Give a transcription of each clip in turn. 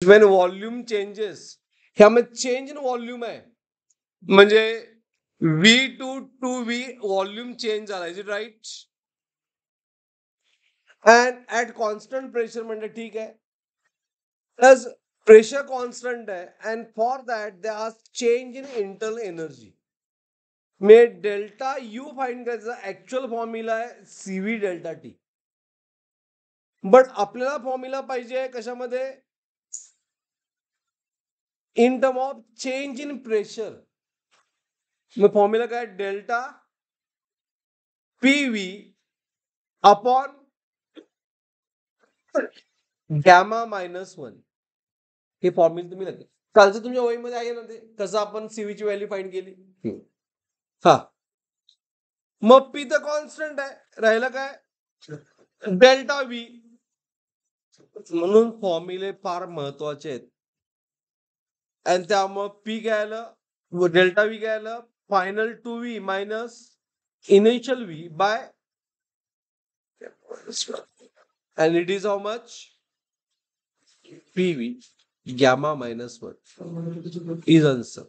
Wien volume changes, ह्यामध्ये change in volume आहे, म्हणजे V2 व्हॉल्यूम चेंज झाला. Is it right? And at constant pressure म्हणजे ठीक आहे, प्लस प्रेशर कॉन्स्टंट आहे, and for that they are change in internal energy. मे delta U find करायचा. ऍक्च्युअल फॉर्म्युला आहे CV डेल्टा टी. बट आपल्याला formula पाहिजे कशामध्ये? In term of change in pressure. मग फॉर्म्युला काय? Delta PV upon gamma -1. हे फॉर्म्युला तुम्ही लागेल. कालचं तुमच्या वहीमध्ये आहे ना ते, कसं आपण सीव्हीची व्हॅल्यू फाइंड केली. हा, मग पी तर कॉन्स्टंट आहे, राहिलं काय? Delta V. म्हणून फॉर्म्युले फार महत्वाचे आहेत. आणि त्यामुळे पी काय आलं? डेल्टा व्ही काय आलं? Final 2V minus initial V by, and it is how much? PV gamma -1 is answer.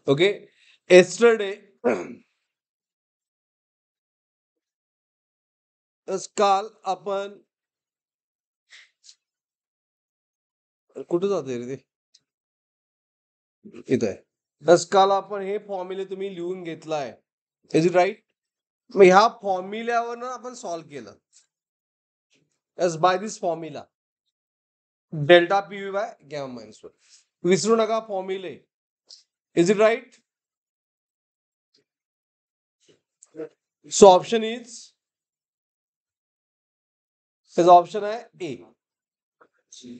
Okay, yesterday काल आपण कुठे जाते रे ते? इथे आहे. काल आपण हे फॉर्म्युले तुम्ही लिहून घेतलाय. Is it right? मग ह्या फॉर्म्युल्यावर आपण सॉल्व्ह केलं. As by this formula delta PV by gamma -1. विसरू नका फॉर्म्युले. Is it right? So option is, option आहे A.